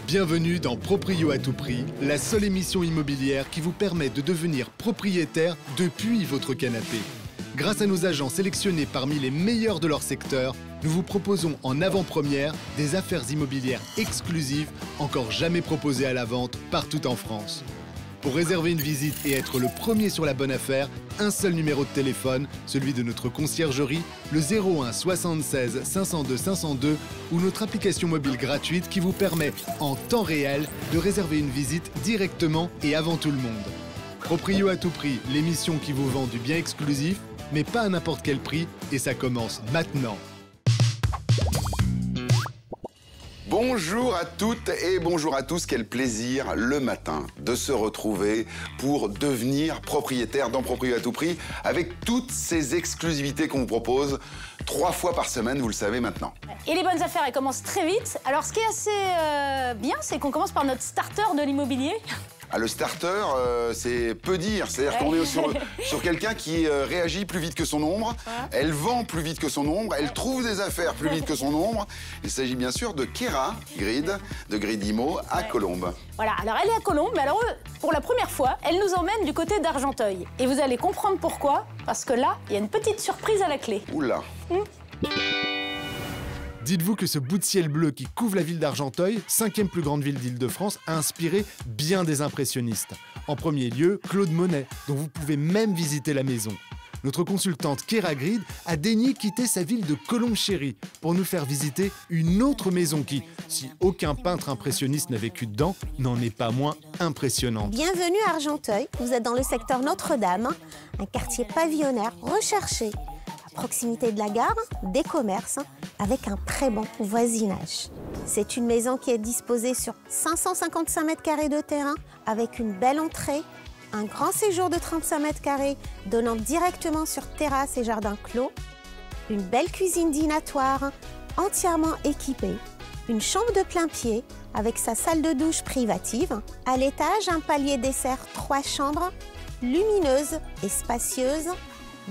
Bienvenue dans Proprio à tout prix, la seule émission immobilière qui vous permet de devenir propriétaire depuis votre canapé. Grâce à nos agents sélectionnés parmi les meilleurs de leur secteur, nous vous proposons en avant-première des affaires immobilières exclusives encore jamais proposées à la vente partout en France. Pour réserver une visite et être le premier sur la bonne affaire, un seul numéro de téléphone, celui de notre conciergerie, le 01 76 502 502 ou notre application mobile gratuite qui vous permet, en temps réel, de réserver une visite directement et avant tout le monde. Proprio à tout prix, l'émission qui vous vend du bien exclusif, mais pas à n'importe quel prix, et ça commence maintenant. Bonjour à toutes et bonjour à tous, quel plaisir le matin de se retrouver pour devenir propriétaire dans Proprio à tout prix avec toutes ces exclusivités qu'on vous propose 3 fois par semaine, vous le savez maintenant. Et les bonnes affaires, elles commencent très vite. Alors ce qui est assez bien, c'est qu'on commence par notre starter de l'immobilier. Ah, le starter, c'est peu dire. C'est-à-dire qu'on est sur quelqu'un qui réagit plus vite que son ombre, elle vend plus vite que son ombre, elle trouve des affaires plus vite que son ombre. Il s'agit bien sûr de Kéra Grid, de Gridimo à Colombes. Voilà, alors elle est à Colombes, mais alors pour la première fois, elle nous emmène du côté d'Argenteuil. Et vous allez comprendre pourquoi, parce que là, il y a une petite surprise à la clé. Oula. Dites-vous que ce bout de ciel bleu qui couvre la ville d'Argenteuil, 5e plus grande ville d'Île-de-France, a inspiré bien des impressionnistes. En premier lieu, Claude Monet, dont vous pouvez même visiter la maison. Notre consultante Kéra Grid a daigné quitter sa ville de Colombes-Chéri pour nous faire visiter une autre maison qui, si aucun peintre impressionniste n'a vécu dedans, n'en est pas moins impressionnante. Bienvenue à Argenteuil, vous êtes dans le secteur Notre-Dame, un quartier pavillonnaire recherché, à proximité de la gare, des commerces, avec un très bon voisinage. C'est une maison qui est disposée sur 555 mètres carrés de terrain, avec une belle entrée, un grand séjour de 35 mètres carrés donnant directement sur terrasse et jardin clos, une belle cuisine dînatoire entièrement équipée, une chambre de plein pied avec sa salle de douche privative, à l'étage un palier dessert 3 chambres, lumineuses et spacieuses,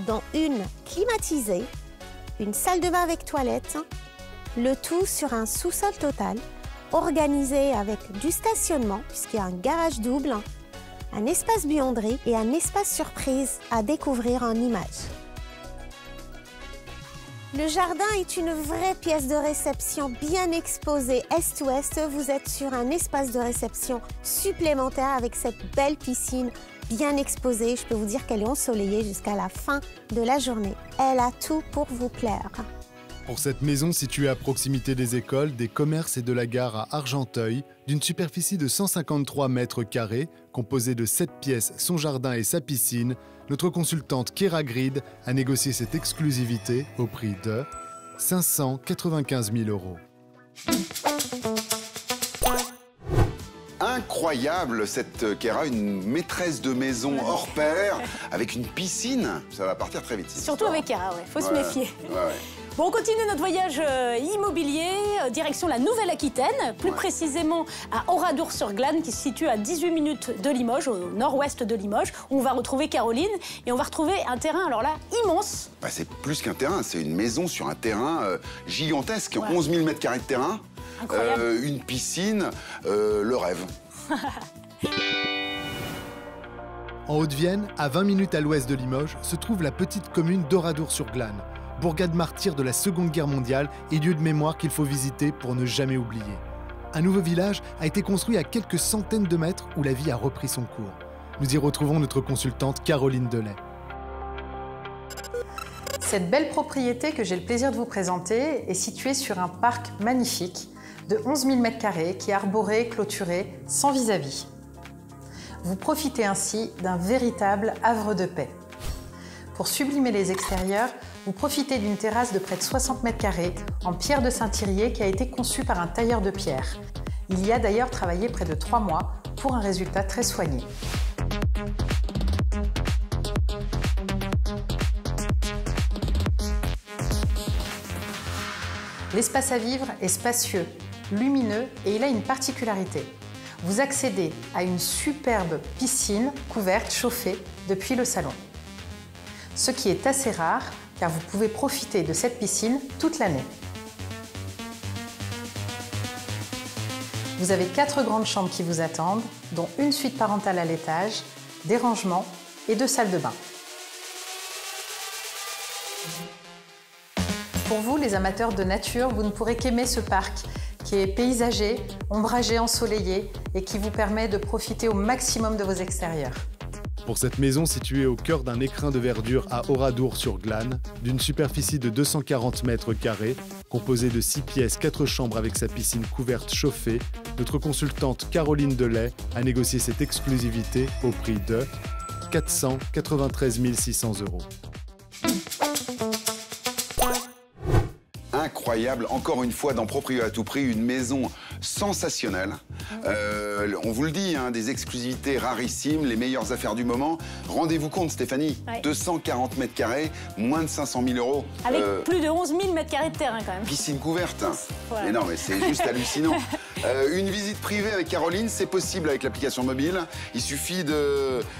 dont une climatisée, une salle de bain avec toilette, le tout sur un sous-sol total, organisé avec du stationnement, puisqu'il y a un garage double, un espace buanderie et un espace surprise à découvrir en images. Le jardin est une vraie pièce de réception bien exposée est-ouest. Vous êtes sur un espace de réception supplémentaire avec cette belle piscine bien exposée. Je peux vous dire qu'elle est ensoleillée jusqu'à la fin de la journée. Elle a tout pour vous plaire. Pour cette maison située à proximité des écoles, des commerces et de la gare à Argenteuil, d'une superficie de 153 mètres carrés, composée de 7 pièces, son jardin et sa piscine, notre consultante Kéra Grid a négocié cette exclusivité au prix de 595 000 €. Incroyable cette Kéra, une maîtresse de maison hors pair, avec une piscine. Ça va partir très vite. Surtout avec Kéra, ouais. Faut se méfier. Ouais. Bon, on continue notre voyage immobilier, direction la Nouvelle-Aquitaine, plus précisément à Oradour-sur-Glane, qui se situe à 18 minutes de Limoges, au nord-ouest de Limoges, où on va retrouver Caroline, et on va retrouver un terrain, alors là, immense. Bah, c'est plus qu'un terrain, c'est une maison sur un terrain gigantesque, 11 000 mètres carrés de terrain, une piscine, le rêve. En Haute-Vienne, à 20 minutes à l'ouest de Limoges, se trouve la petite commune d'Oradour-sur-Glane, bourgade martyre de la Seconde Guerre mondiale et lieu de mémoire qu'il faut visiter pour ne jamais oublier. Un nouveau village a été construit à quelques centaines de mètres où la vie a repris son cours. Nous y retrouvons notre consultante Caroline Delay. Cette belle propriété que j'ai le plaisir de vous présenter est située sur un parc magnifique de 11 000 m² qui est arboré, clôturé, sans vis-à-vis. Vous profitez ainsi d'un véritable havre de paix. Pour sublimer les extérieurs, vous profitez d'une terrasse de près de 60 m² en pierre de Saint-Thirier qui a été conçue par un tailleur de pierre. Il y a d'ailleurs travaillé près de 3 mois pour un résultat très soigné. L'espace à vivre est spacieux, lumineux et il a une particularité. Vous accédez à une superbe piscine couverte, chauffée depuis le salon. Ce qui est assez rare car vous pouvez profiter de cette piscine toute l'année. Vous avez 4 grandes chambres qui vous attendent, dont une suite parentale à l'étage, des rangements et 2 salles de bain. Pour vous, les amateurs de nature, vous ne pourrez qu'aimer ce parc qui est paysager, ombragé, ensoleillé et qui vous permet de profiter au maximum de vos extérieurs. Pour cette maison située au cœur d'un écrin de verdure à Oradour-sur-Glane, d'une superficie de 240 mètres carrés, composée de 6 pièces, 4 chambres avec sa piscine couverte chauffée, notre consultante Caroline Delay a négocié cette exclusivité au prix de 493 600 €. Incroyable, encore une fois dans Proprio à tout prix, une maison sensationnelle. On vous le dit, hein, des exclusivités rarissimes, les meilleures affaires du moment. Rendez-vous compte, Stéphanie, 240 mètres carrés, moins de 500 000 €. Avec plus de 11 000 mètres carrés de terrain quand même. Piscine couverte. Voilà. Mais non, mais c'est juste hallucinant. Une visite privée avec Caroline, c'est possible avec l'application mobile. Il suffit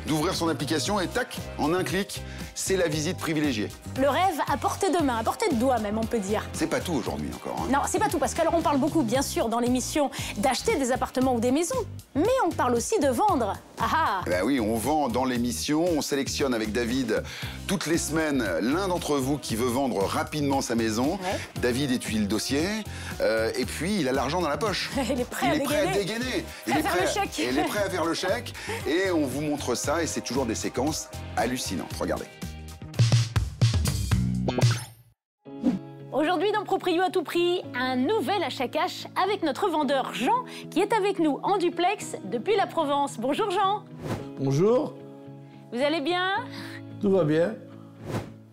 d'ouvrir son application et tac, en un clic, c'est la visite privilégiée. Le rêve à portée de main, à portée de doigt même, on peut dire. C'est pas tout aujourd'hui encore. Hein. Non, c'est pas tout, parce qu'alors on parle beaucoup, bien sûr, dans l'émission, d'acheter des appartements ou des maisons, mais on parle aussi de vendre. Ah ah. Ben oui, on vend dans l'émission, on sélectionne avec David toutes les semaines l'un d'entre vous qui veut vendre rapidement sa maison. Ouais. David étudie le dossier et puis il a l'argent dans la poche. Il est prêt à dégainer. Il est faire le chèque. Il est prêt à faire le chèque et on vous montre ça et c'est toujours des séquences hallucinantes. Regardez. Aujourd'hui, dans Proprio à tout prix, un nouvel achat cash avec notre vendeur Jean, qui est avec nous en duplex depuis la Provence. Bonjour Jean. Bonjour, Vous allez bien? tout va bien?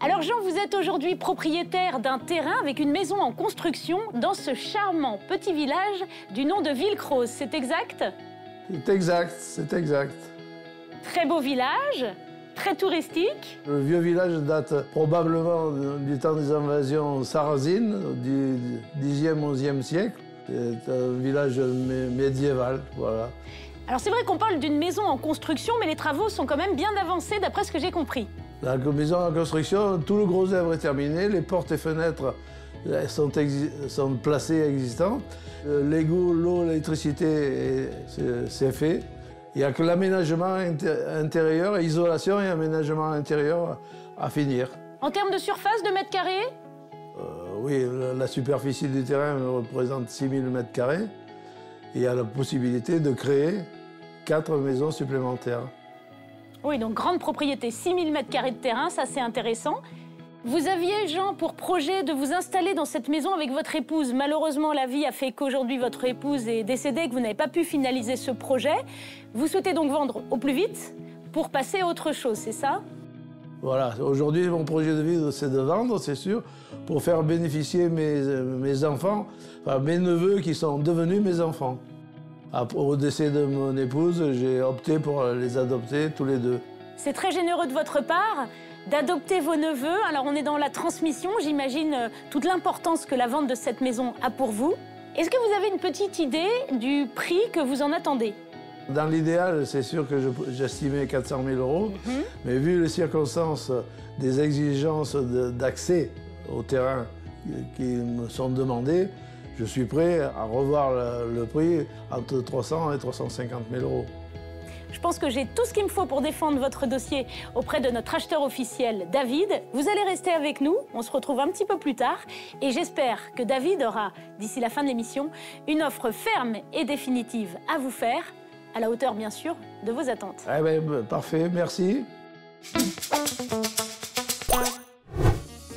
Alors Jean, vous êtes aujourd'hui propriétaire d'un terrain avec une maison en construction dans ce charmant petit village du nom de Villecroze, c'est exact? C'est exact, c'est exact. Très beau village, très touristique. Le vieux village date probablement du temps des invasions sarrasines, du 10e, 11e siècle. C'est un village médiéval, voilà. Alors c'est vrai qu'on parle d'une maison en construction, mais les travaux sont quand même bien avancés d'après ce que j'ai compris. La maison en construction, tout le gros œuvre est terminé, les portes et fenêtres sont placées existantes. L'égout, l'eau, l'électricité, c'est fait. Il n'y a que l'aménagement intérieur, isolation et aménagement intérieur à finir. En termes de surface, de mètres carrés? Oui, la superficie du terrain représente 6 000 mètres carrés. Et il y a la possibilité de créer 4 maisons supplémentaires. Oui, donc grande propriété, 6 000 mètres carrés de terrain, ça c'est intéressant. Vous aviez, Jean, pour projet de vous installer dans cette maison avec votre épouse. Malheureusement, la vie a fait qu'aujourd'hui, votre épouse est décédée et que vous n'avez pas pu finaliser ce projet. Vous souhaitez donc vendre au plus vite pour passer à autre chose, c'est ça? Voilà, aujourd'hui, mon projet de vie, c'est de vendre, c'est sûr, pour faire bénéficier mes enfants, enfin mes neveux qui sont devenus mes enfants. Au décès de mon épouse, j'ai opté pour les adopter tous les deux. C'est très généreux de votre part d'adopter vos neveux. Alors on est dans la transmission, j'imagine toute l'importance que la vente de cette maison a pour vous. Est-ce que vous avez une petite idée du prix que vous en attendez? Dans l'idéal, c'est sûr que j'estimais 400 000 €, mais vu les circonstances des exigences d'accès au terrain qui me sont demandées, je suis prêt à revoir le prix entre 300 et 350 000 €. Je pense que j'ai tout ce qu'il me faut pour défendre votre dossier auprès de notre acheteur officiel, David. Vous allez rester avec nous, on se retrouve un petit peu plus tard. Et j'espère que David aura, d'ici la fin de l'émission, une offre ferme et définitive à vous faire, à la hauteur, bien sûr, de vos attentes. Eh bien, parfait, merci.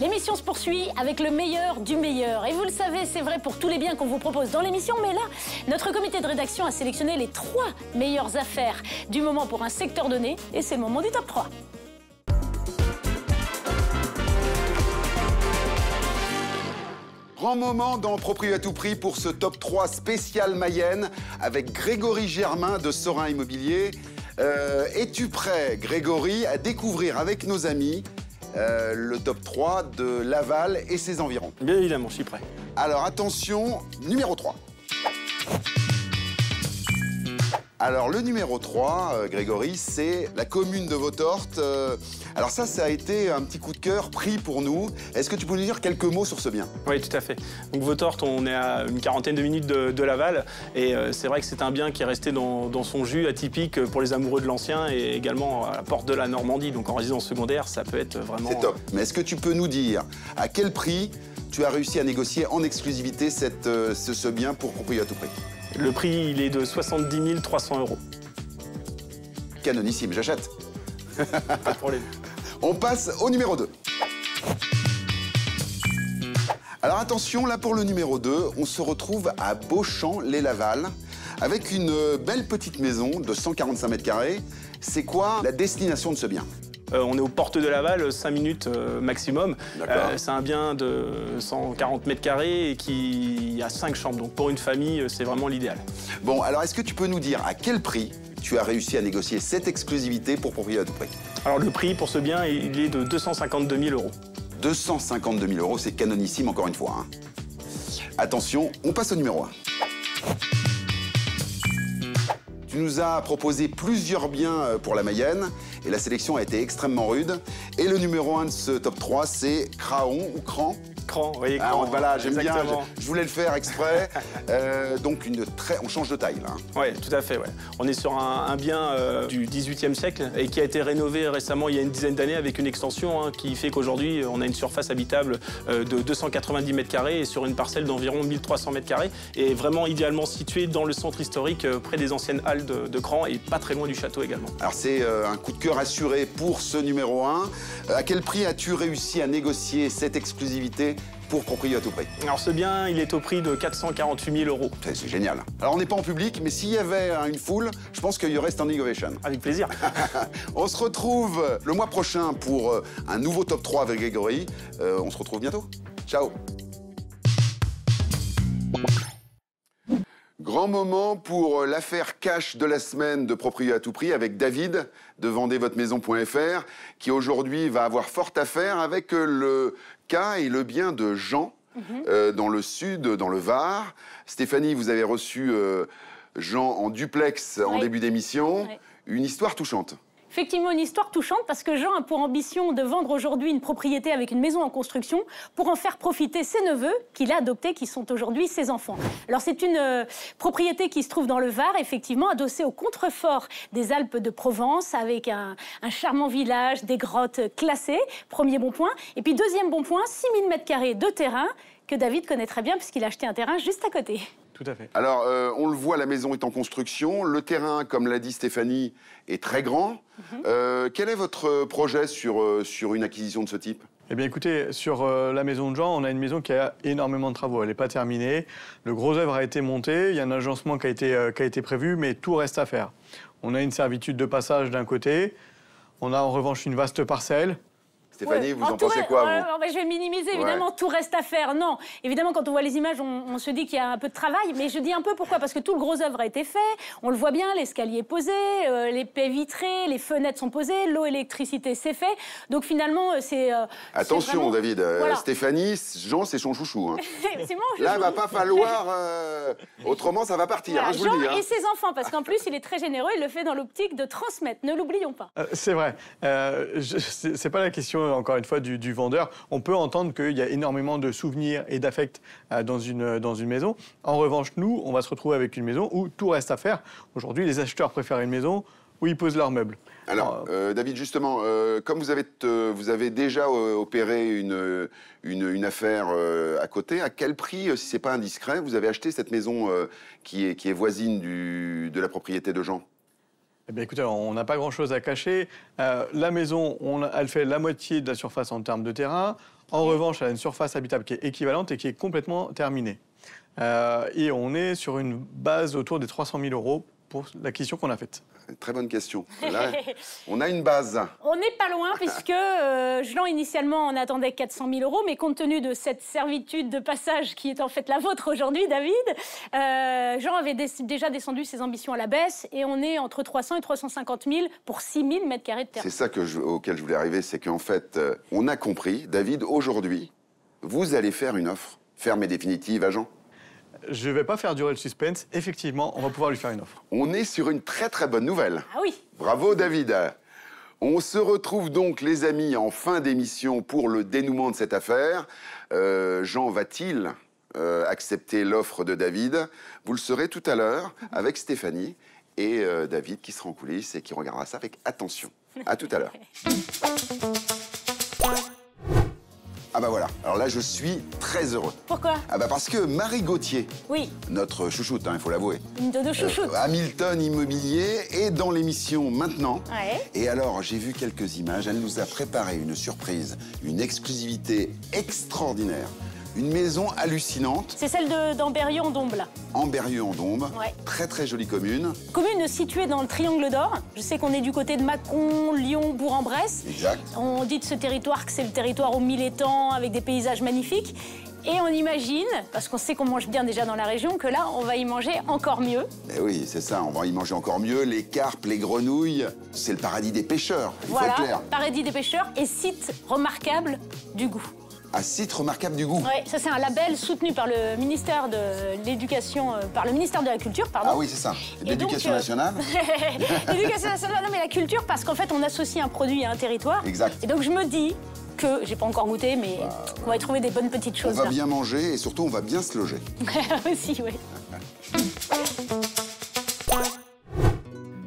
L'émission se poursuit avec le meilleur du meilleur. Et vous le savez, c'est vrai pour tous les biens qu'on vous propose dans l'émission, mais là, notre comité de rédaction a sélectionné les 3 meilleures affaires du moment pour un secteur donné, et c'est le moment du top 3. Grand moment dans Proprio à tout prix pour ce top 3 spécial Mayenne avec Grégory Germain de Sorin Immobilier. Es-tu prêt, Grégory, à découvrir avec nos amis le top 3 de Laval et ses environs? Bien évidemment, je suis prêt. Alors attention, numéro 3. Alors, le numéro 3, Grégory, c'est la commune de Votorte. Alors ça a été un petit coup de cœur, prix pour nous. Est-ce que tu peux nous dire quelques mots sur ce bien? Oui, tout à fait. Donc Votorte, on est à une quarantaine de minutes de Laval. Et c'est vrai que c'est un bien qui est resté dans son jus atypique pour les amoureux de l'ancien et également à la porte de la Normandie. Donc en résidence secondaire, ça peut être vraiment... C'est top. Mais est-ce que tu peux nous dire à quel prix tu as réussi à négocier en exclusivité ce bien pour Propriété à tout prix? Le prix, il est de 70 300 €. Canonissime, j'achète. Pas de problème. On passe au numéro 2. Alors attention, là pour le numéro 2, on se retrouve à Beauchamp-les-Laval avec une belle petite maison de 145 mètres carrés. C'est quoi la destination de ce bien? On est aux portes de Laval, 5 minutes maximum. C'est un bien de 140 mètres carrés et qui a 5 chambres. Donc pour une famille, c'est vraiment l'idéal. Bon, alors est-ce que tu peux nous dire à quel prix tu as réussi à négocier cette exclusivité pour Propriété à tout prix? Alors le prix pour ce bien, il est de 252 000 €. 252 000 €, c'est canonissime encore une fois. Hein. Attention, on passe au numéro 1. Tu nous as proposé plusieurs biens pour la Mayenne et la sélection a été extrêmement rude. Et le numéro 1 de ce top 3, c'est Craon ou Cran. Cran, oui, Ah, Cran. voilà, j'aime bien, Exactement. je voulais le faire exprès. Donc on change de taille là. Hein. Oui, tout à fait. Ouais. On est sur un bien du XVIIIe siècle et qui a été rénové récemment il y a une dizaine d'années avec une extension qui fait qu'aujourd'hui on a une surface habitable de 290 mètres carrés et sur une parcelle d'environ 1300 mètres carrés et vraiment idéalement situé dans le centre historique près des anciennes halles de Cran et pas très loin du château également. Alors c'est un coup de cœur assuré pour ce numéro 1. À quel prix as-tu réussi à négocier cette exclusivité pour Propriété à tout prix? Alors ce bien, il est au prix de 448 000 €. C'est génial. Alors on n'est pas en public, mais s'il y avait une foule, je pense qu'il y aurait standing ovation. Avec plaisir. On se retrouve le mois prochain pour un nouveau top 3 avec Grégory. On se retrouve bientôt. Ciao. Grand moment pour l'affaire cash de la semaine de Propriété à tout prix avec David de vendezvotemaison.fr qui aujourd'hui va avoir forte affaire avec le cas et le bien de Jean dans le sud, dans le Var. Stéphanie, vous avez reçu Jean en duplex en début d'émission. Une histoire touchante. Effectivement, une histoire touchante parce que Jean a pour ambition de vendre aujourd'hui une propriété avec une maison en construction pour en faire profiter ses neveux qu'il a adoptés, qui sont aujourd'hui ses enfants. Alors c'est une propriété qui se trouve dans le Var, effectivement, adossée au contrefort des Alpes de Provence avec un charmant village, des grottes classées, premier bon point. Et puis deuxième bon point, 6 000 mètres carrés de terrain que David connaît très bien puisqu'il a acheté un terrain juste à côté. Tout à fait. Alors, on le voit, la maison est en construction. Le terrain, comme l'a dit Stéphanie, est très grand. Quel est votre projet sur une acquisition de ce type? Eh bien écoutez, sur la maison de Jean, on a une maison qui a énormément de travaux. Elle n'est pas terminée. Le gros œuvre a été monté. Il y a un agencement qui a été prévu, mais tout reste à faire. On a une servitude de passage d'un côté. On a en revanche une vaste parcelle. Stéphanie, vous en pensez quoi, vous? Je vais minimiser, évidemment, tout reste à faire. Non, évidemment, quand on voit les images, on se dit qu'il y a un peu de travail. Mais je dis un peu pourquoi? Parce que tout le gros œuvre a été fait. On le voit bien, l'escalier est posé, les baies vitrées, les fenêtres sont posées, l'eau, l'électricité, c'est fait. Donc finalement, c'est... Attention, vraiment... David. Voilà. Stéphanie, Jean, c'est son chouchou. Hein. C'est mon chouchou. Là, il va pas falloir... Autrement, ça va partir, Voilà, hein, je vous le Jean dis. Hein. et ses enfants, parce qu'en plus, il est très généreux. Il le fait dans l'optique de transmettre. Ne l'oublions pas. C'est vrai. C'est pas la question, encore une fois, du vendeur. On peut entendre qu'il y a énormément de souvenirs et d'affects dans une maison. En revanche, nous, on va se retrouver avec une maison où tout reste à faire. Aujourd'hui, les acheteurs préfèrent une maison où ils posent leurs meubles. Alors, David, justement, comme vous avez déjà opéré une affaire à côté, à quel prix, si c'est pas indiscret, vous avez acheté cette maison qui est voisine de la propriété de Jean? Eh bien, écoutez, on n'a pas grand-chose à cacher. La maison, elle fait la moitié de la surface en termes de terrain. En revanche, elle a une surface habitable qui est équivalente et qui est complètement terminée. Et on est sur une base autour des 300 000 € pour l'acquisition qu'on a faite. Très bonne question. Là, on a une base. On n'est pas loin, puisque Jean, initialement, en attendait 400 000 €, mais compte tenu de cette servitude de passage qui est en fait la vôtre aujourd'hui, David, Jean avait déjà descendu ses ambitions à la baisse, et on est entre 300 et 350 000 pour 6 000 mètres carrés de terrain. C'est ça auquel je voulais arriver, c'est qu'en fait, on a compris, David, aujourd'hui, vous allez faire une offre ferme et définitive à Jean. Je ne vais pas faire durer le suspense. Effectivement, on va pouvoir lui faire une offre. On est sur une très très bonne nouvelle. Ah oui. Bravo David. On se retrouve donc les amis en fin d'émission pour le dénouement de cette affaire. Jean va-t-il accepter l'offre de David? Vous le saurez tout à l'heure avec Stéphanie et David qui sera en coulisses et qui regardera ça avec attention. À tout à l'heure. Ah bah voilà, alors là je suis très heureux. Pourquoi? Ah bah parce que Marie Gauthier, Oui, notre chouchoute, il faut l'avouer, une de nos chouchoutes. Hamilton Immobilier est dans l'émission maintenant. Ouais. Et alors j'ai vu quelques images, elle nous a préparé une surprise, une exclusivité extraordinaire. Une maison hallucinante, C'est celle d'Ambérieu-en-Dombes, là. en Berrieux-en-Dombes, Ouais. très très jolie commune, Commune située dans le Triangle d'Or. Je sais qu'on est du côté de Mâcon, Lyon, Bourg-en-Bresse. exact. On dit de ce territoire que c'est le territoire aux 1000 étangs, avec des paysages magnifiques. Et on imagine, parce qu'on sait qu'on mange bien déjà dans la région, que là, on va y manger encore mieux. Eh oui, c'est ça, on va y manger encore mieux, les carpes, les grenouilles, c'est le paradis des pêcheurs, il faut être clair. paradis des pêcheurs et site remarquable du goût. Un site remarquable du goût. Ouais, ça c'est un label soutenu par le ministère de l'Éducation, par le ministère de la Culture, pardon. Ah oui, c'est ça, Et l'éducation donc, nationale. L'éducation nationale, non mais la culture, parce qu'en fait on associe un produit à un territoire. Exact. Et donc je me dis que, j'ai pas encore goûté, mais on va y trouver des bonnes petites On choses va là. bien manger et surtout on va bien se loger. Aussi, oui.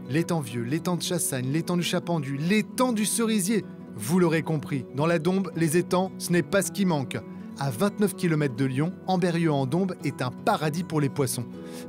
L'étang vieux, l'étang de Chassagne, l'étang du Chapendu, l'étang du Cerisier. Vous l'aurez compris, dans la Dombe, les étangs, ce n'est pas ce qui manque. À 29 km de Lyon, Ambérieu-en-Dombes est un paradis pour les poissons.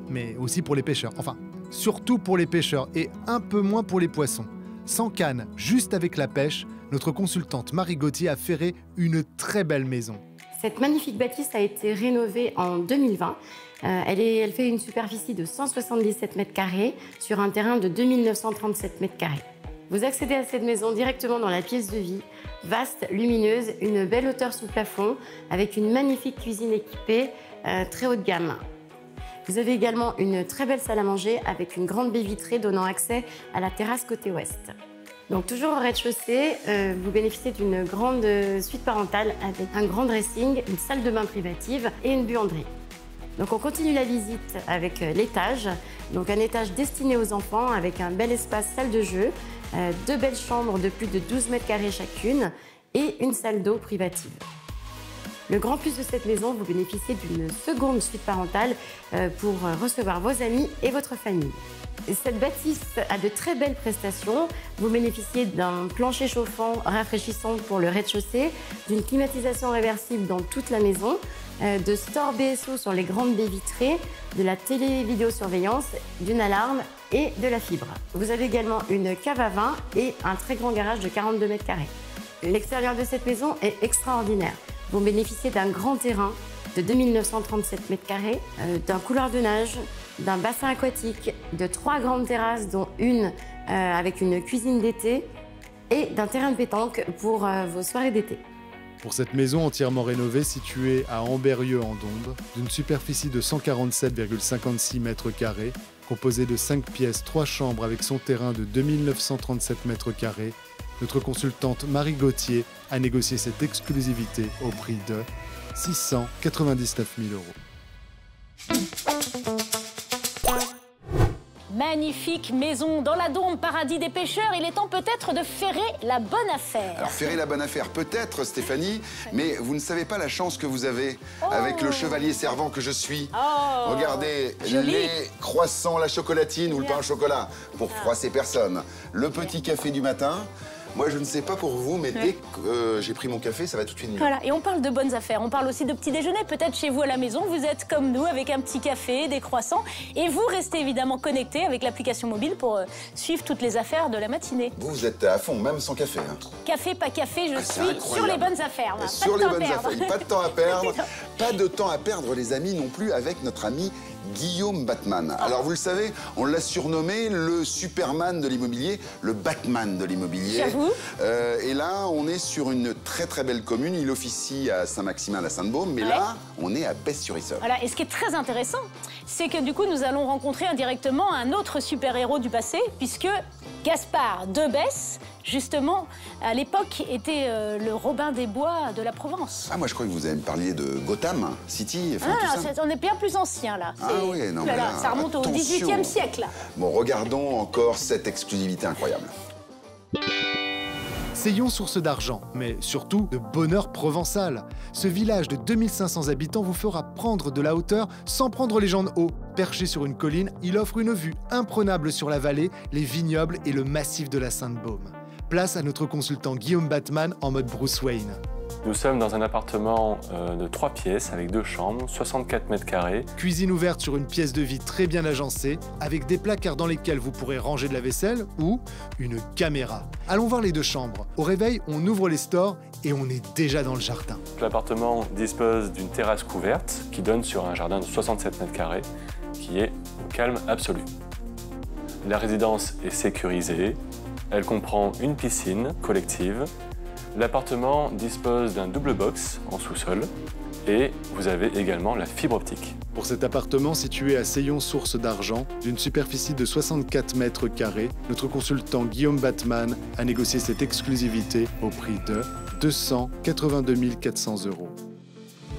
Mais aussi pour les pêcheurs. Enfin, surtout pour les pêcheurs et un peu moins pour les poissons. Sans canne, juste avec la pêche, notre consultante Marie Gauthier a ferré une très belle maison. Cette magnifique bâtisse a été rénovée en 2020. Elle fait une superficie de 177 mètres carrés sur un terrain de 2937 mètres carrés. Vous accédez à cette maison directement dans la pièce de vie, vaste, lumineuse, une belle hauteur sous plafond, avec une magnifique cuisine équipée, très haut de gamme. Vous avez également une très belle salle à manger avec une grande baie vitrée donnant accès à la terrasse côté ouest. Donc toujours au rez-de-chaussée, vous bénéficiez d'une grande suite parentale avec un grand dressing, une salle de bain privative et une buanderie. Donc on continue la visite avec l'étage, donc un étage destiné aux enfants avec un bel espace salle de jeu, deux belles chambres de plus de 12 mètres carrés chacune et une salle d'eau privative. Le grand plus de cette maison, vous bénéficiez d'une seconde suite parentale pour recevoir vos amis et votre famille. Cette bâtisse a de très belles prestations. Vous bénéficiez d'un plancher chauffant rafraîchissant pour le rez-de-chaussée, d'une climatisation réversible dans toute la maison, de stores BSO sur les grandes baies vitrées, de la télé-vidéosurveillance, d'une alarme et de la fibre. Vous avez également une cave à vin et un très grand garage de 42 mètres carrés. L'extérieur de cette maison est extraordinaire. Vous bénéficiez d'un grand terrain de 2937 mètres carrés, d'un couloir de nage, d'un bassin aquatique, de 3 grandes terrasses, dont une avec une cuisine d'été et d'un terrain de pétanque pour vos soirées d'été. Pour cette maison entièrement rénovée située à Ambérieu-en-Dombes, d'une superficie de 147,56 mètres carrés, composée de 5 pièces, 3 chambres avec son terrain de 2937 mètres carrés, notre consultante Marie Gauthier a négocié cette exclusivité au prix de 699 000 €. Magnifique maison dans la Dombe, paradis des pêcheurs. Il est temps peut-être de ferrer la bonne affaire. Alors ferrer la bonne affaire peut-être Stéphanie, mais vous ne savez pas la chance que vous avez avec le chevalier servant que je suis. Oh, regardez, joli. les croissants, la chocolatine ou le pain au chocolat pour froisser personne. Le petit café du matin. Moi, je ne sais pas pour vous, mais dès que j'ai pris mon café, ça va tout de suite mieux. Voilà, et on parle de bonnes affaires, on parle aussi de petit déjeuner. Peut-être chez vous à la maison, vous êtes comme nous avec un petit café, des croissants. Et vous restez évidemment connectés avec l'application mobile pour suivre toutes les affaires de la matinée. Vous êtes à fond, même sans café. Hein. Café, pas café, je c'est suis incroyable. sur les bonnes affaires. Là. Sur pas les de temps bonnes à perdre. affaires, pas de temps à perdre. Pas de temps à perdre, les amis, non plus, avec notre ami Guillaume Batman. Alors, vous le savez, on l'a surnommé le Superman de l'immobilier, le Batman de l'immobilier. J'avoue. Et là, on est sur une très très belle commune. Il officie à Saint-Maximin, la Sainte-Baume, mais là, on est à Besse-sur-Issoire. Voilà, et ce qui est très intéressant, c'est que du coup, nous allons rencontrer indirectement un autre super-héros du passé, puisque Gaspard de Besse, justement, à l'époque, était le Robin des Bois de la Provence. Ah, moi, je crois que vous allez me parler de Gotham. Gotham City, enfin, Ah, tout ça. on est bien plus ancien, là. Ah oui, non, Ouh là mais là, là, ça remonte au attention. XVIIIe siècle. Bon, regardons encore cette exclusivité incroyable. Seyon, source d'argent, mais surtout de bonheur provençal. Ce village de 2500 habitants vous fera prendre de la hauteur sans prendre les gens de haut. Perché sur une colline, il offre une vue imprenable sur la vallée, les vignobles et le massif de la Sainte-Baume. Place à notre consultant Guillaume Batman en mode Bruce Wayne. Nous sommes dans un appartement de 3 pièces avec 2 chambres, 64 mètres carrés. Cuisine ouverte sur une pièce de vie très bien agencée, avec des placards dans lesquels vous pourrez ranger de la vaisselle ou une caméra. Allons voir les 2 chambres. Au réveil, on ouvre les stores et on est déjà dans le jardin. L'appartement dispose d'une terrasse couverte qui donne sur un jardin de 67 mètres carrés qui est au calme absolu. La résidence est sécurisée. Elle comprend une piscine collective. L'appartement dispose d'un double box en sous-sol et vous avez également la fibre optique. Pour cet appartement situé à Seyon, source d'argent, d'une superficie de 64 mètres carrés, notre consultant Guillaume Batman a négocié cette exclusivité au prix de 282 400 €.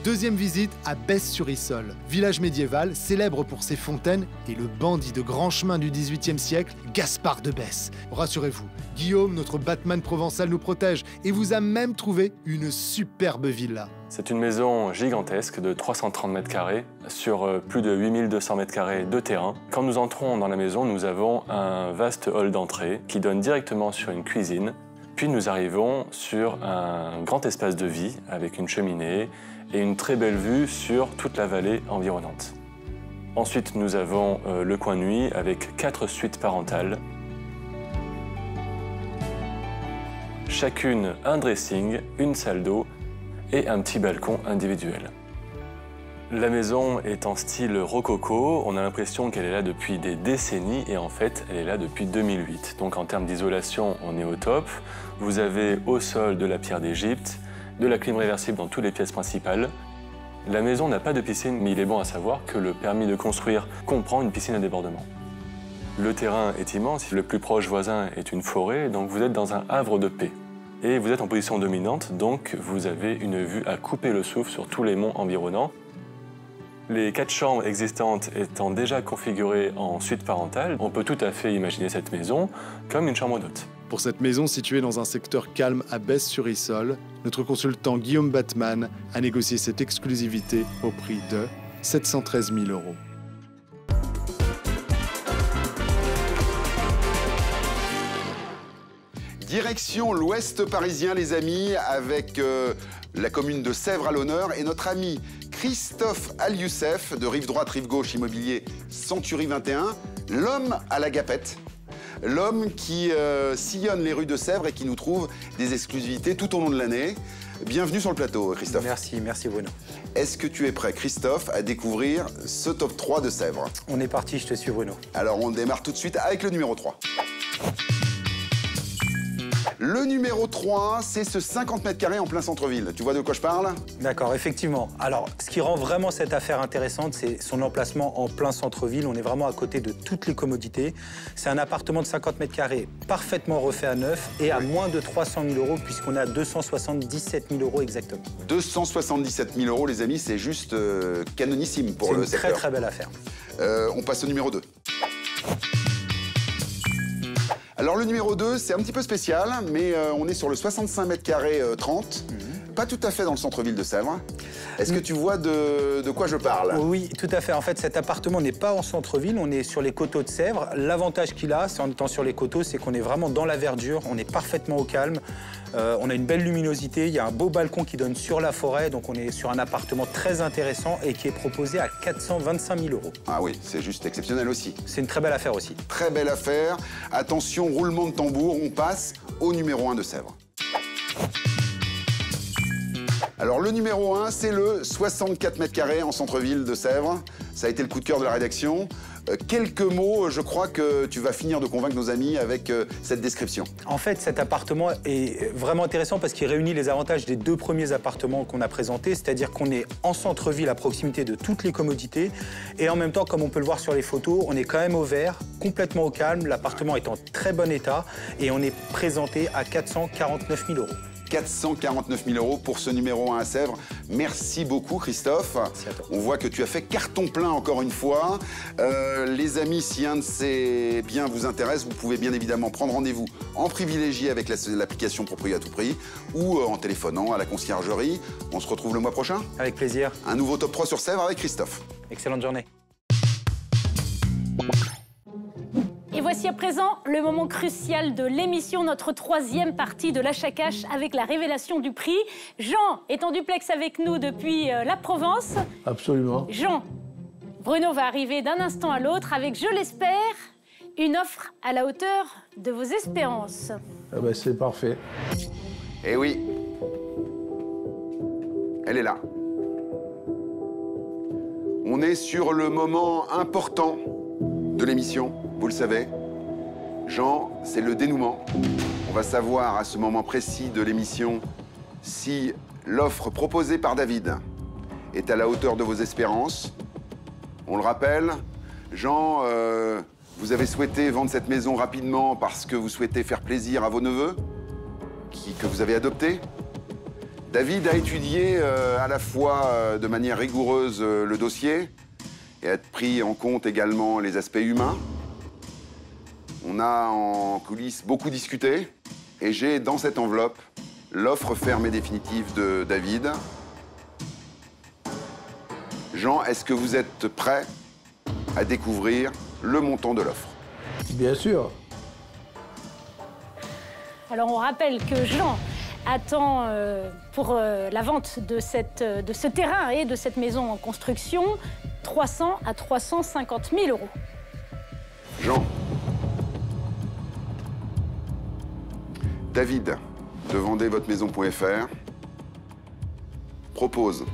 Deuxième visite à Besse-sur-Issole, village médiéval célèbre pour ses fontaines et le bandit de grand chemin du XVIIIe siècle, Gaspard de Besse. Rassurez-vous, Guillaume, notre Batman provençal, nous protège et vous a même trouvé une superbe villa. C'est une maison gigantesque de 330 mètres carrés sur plus de 8200 mètres carrés de terrain. Quand nous entrons dans la maison, nous avons un vaste hall d'entrée qui donne directement sur une cuisine. Puis nous arrivons sur un grand espace de vie avec une cheminée et une très belle vue sur toute la vallée environnante. Ensuite, nous avons le coin nuit avec 4 suites parentales. Chacune un dressing, une salle d'eau et un petit balcon individuel. La maison est en style rococo. On a l'impression qu'elle est là depuis des décennies et en fait, elle est là depuis 2008. Donc en termes d'isolation, on est au top. Vous avez au sol de la pierre d'Égypte, de la clim réversible dans toutes les pièces principales. La maison n'a pas de piscine, mais il est bon à savoir que le permis de construire comprend une piscine à débordement. Le terrain est immense, le plus proche voisin est une forêt, donc vous êtes dans un havre de paix. Et vous êtes en position dominante, donc vous avez une vue à couper le souffle sur tous les monts environnants. Les 4 chambres existantes étant déjà configurées en suite parentale, on peut tout à fait imaginer cette maison comme une chambre d'hôte. Pour cette maison située dans un secteur calme à Besse-sur-Issole, notre consultant Guillaume Batman a négocié cette exclusivité au prix de 713 000 €. Direction l'ouest parisien, les amis, avec la commune de Sèvres à l'honneur et notre ami Christophe Al-Youssef de Rive Droite, Rive Gauche, immobilier Century 21, l'homme à la gapette. L'homme qui sillonne les rues de Sèvres et qui nous trouve des exclusivités tout au long de l'année. Bienvenue sur le plateau, Christophe. Merci Bruno. Est-ce que tu es prêt, Christophe, à découvrir ce top 3 de Sèvres? On est parti, je te suis Bruno. Alors on démarre tout de suite avec le numéro 3. Le numéro 3, c'est ce 50 mètres carrés en plein centre-ville. Tu vois de quoi je parle? D'accord, effectivement. Alors, ce qui rend vraiment cette affaire intéressante, c'est son emplacement en plein centre-ville. On est vraiment à côté de toutes les commodités. C'est un appartement de 50 mètres carrés parfaitement refait à neuf et à moins de 300 000 € puisqu'on est à 277 000 € exactement. 277 000 €, les amis, c'est juste canonissime pour le secteur. C'est une très belle affaire. On passe au numéro 2. Alors le numéro 2, c'est un petit peu spécial, mais on est sur le 65 mètres carrés 30, pas tout à fait dans le centre-ville de Sèvres. Est-ce que tu vois de quoi je parle? Oui, tout à fait. En fait, cet appartement n'est pas en centre-ville, on est sur les coteaux de Sèvres. L'avantage qu'il a, c'est en étant sur les coteaux, c'est qu'on est vraiment dans la verdure, on est parfaitement au calme. On a une belle luminosité, il y a un beau balcon qui donne sur la forêt, donc on est sur un appartement très intéressant et qui est proposé à 425 000 €. Ah oui, c'est juste exceptionnel aussi. C'est une très belle affaire aussi. Très belle affaire. Attention, roulement de tambour, on passe au numéro 1 de Sèvres. Alors le numéro 1, c'est le 64 mètres carrés en centre-ville de Sèvres. Ça a été le coup de cœur de la rédaction. Quelques mots, je crois que tu vas finir de convaincre nos amis avec cette description. En fait, cet appartement est vraiment intéressant parce qu'il réunit les avantages des 2 premiers appartements qu'on a présentés, c'est-à-dire qu'on est en centre-ville à proximité de toutes les commodités et en même temps, comme on peut le voir sur les photos, on est quand même au vert, complètement au calme, l'appartement est en très bon état et on est présenté à 449 000 €. 449 000 € pour ce numéro 1 à Sèvres. Merci beaucoup Christophe. Merci à toi. On voit que tu as fait carton plein encore une fois. Les amis, si un de ces biens vous intéresse, vous pouvez bien évidemment prendre rendez-vous en privilégié avec l'application Proprio à tout prix ou en téléphonant à la conciergerie. On se retrouve le mois prochain. Avec plaisir. Un nouveau top 3 sur Sèvres avec Christophe. Excellente journée. Et voici à présent le moment crucial de l'émission, notre troisième partie de l'achat-cash avec la révélation du prix. Jean est en duplex avec nous depuis la Provence. Absolument. Jean, Bruno va arriver d'un instant à l'autre avec, je l'espère, une offre à la hauteur de vos espérances. Ah ben, c'est parfait. Eh oui. Elle est là. On est sur le moment important de l'émission, vous le savez. Jean, c'est le dénouement. On va savoir à ce moment précis de l'émission si l'offre proposée par David est à la hauteur de vos espérances. On le rappelle, Jean, vous avez souhaité vendre cette maison rapidement parce que vous souhaitez faire plaisir à vos neveux, que vous avez adoptés. David a étudié à la fois de manière rigoureuse le dossier et a pris en compte également les aspects humains. On a en coulisses beaucoup discuté et j'ai dans cette enveloppe l'offre ferme et définitive de David. Jean, est-ce que vous êtes prêt à découvrir le montant de l'offre? Bien sûr. Alors on rappelle que Jean attend pour la vente de ce terrain et de cette maison en construction 300 à 350 000 €. Jean. David de vendezvotemaison.fr propose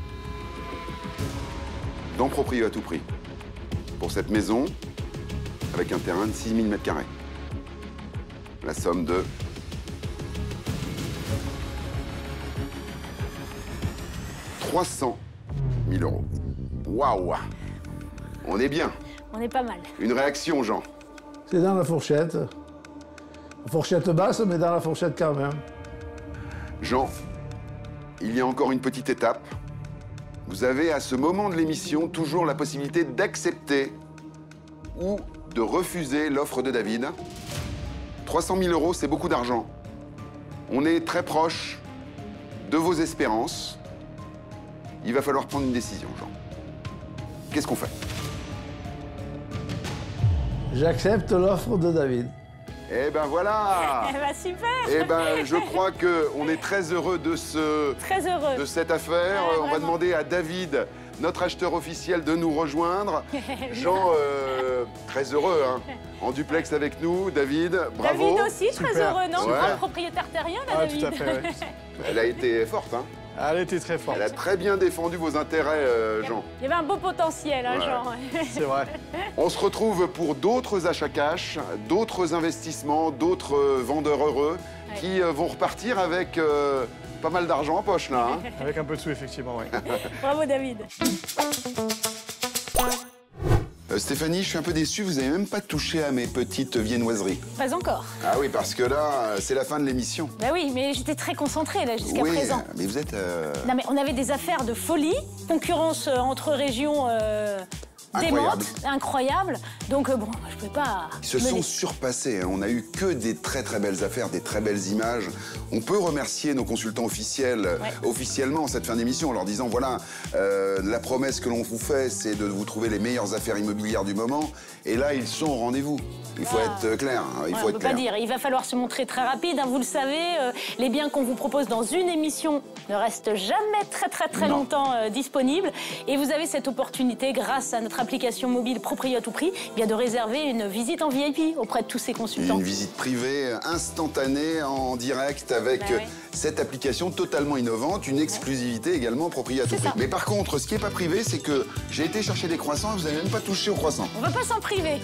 dans Proprio à tout prix pour cette maison avec un terrain de 6 000 m². La somme de 300 000 €. Waouh! On est bien. On est pas mal. Une réaction, Jean? C'est dans la fourchette. Fourchette basse, mais dans la fourchette quand même. Jean, il y a encore une petite étape. Vous avez à ce moment de l'émission toujours la possibilité d'accepter ou de refuser l'offre de David. 300 000 €, c'est beaucoup d'argent. On est très proche de vos espérances. Il va falloir prendre une décision, Jean. Qu'est-ce qu'on fait? J'accepte l'offre de David. Eh ben voilà. Eh ben super. Eh ben je crois qu'on est très heureux de Très heureux. de cette affaire. Ouais, on va vraiment. demander à David, notre acheteur officiel, de nous rejoindre. Jean, très heureux, hein, en duplex avec nous. David, bravo. David aussi très Super. heureux, non? Ouais. Grand propriétaire terrien, là, Ah, David. tout à fait, ouais. Elle a été forte, hein. Elle était très forte. Elle a très bien défendu vos intérêts, Jean. Il y avait un beau potentiel, hein, Ouais. Jean. C'est vrai. On se retrouve pour d'autres achats cash, d'autres investissements, d'autres vendeurs heureux qui vont repartir avec pas mal d'argent en poche, là. Hein. Avec un peu de sous, effectivement, oui. Bravo, David. Stéphanie, je suis un peu déçu, vous n'avez même pas touché à mes petites viennoiseries. Pas encore. Ah oui, parce que là, c'est la fin de l'émission. Bah oui, mais j'étais très concentrée, là, jusqu'à Oui, présent. mais vous êtes... Non, mais on avait des affaires de folie, concurrence entre régions Incroyable. démente, incroyable. Donc, bon, je peux pas... Ils se me sont laisser. surpassés. Hein. On a eu que des très très belles affaires, des très belles images. On peut remercier nos consultants officiels officiellement en cette fin d'émission en leur disant voilà, la promesse que l'on vous fait, c'est de vous trouver les meilleures affaires immobilières du moment. Et là, ils sont au rendez-vous. Il faut être clair. Hein. Il Ouais, faut on être peut pas clair. dire. Il va falloir se montrer très rapide, hein, vous le savez. Les biens qu'on vous propose dans une émission ne restent jamais très Non. longtemps disponibles. Et vous avez cette opportunité, grâce à notre application mobile Proprio à tout prix, bien de réserver une visite en VIP auprès de tous ces consultants. Une visite privée instantanée en direct avec Bah oui. cette application totalement innovante, une exclusivité également Proprio à tout C'est prix. ça. Mais par contre, ce qui n'est pas privé, c'est que j'ai été chercher des croissants et vous n'avez même pas touché aux croissants. On va pas s'en priver.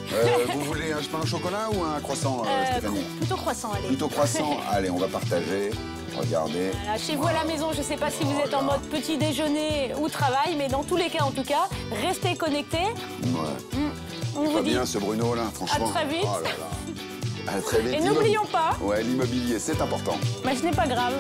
Vous voulez un pain au chocolat ou un croissant, Stéphanie? Plutôt croissant, allez. Plutôt croissant. Allez, on va partager. Regardez. Voilà, chez vous à la maison, je ne sais pas si vous êtes en mode petit déjeuner ou travail, mais dans tous les cas, en tout cas, restez connectés. Ouais. On vous Pas dit bien ce Bruno là, franchement. à très vite. Oh là là. À très vite. Et n'oublions pas, Ouais, l'immobilier, c'est important. mais ce n'est pas grave.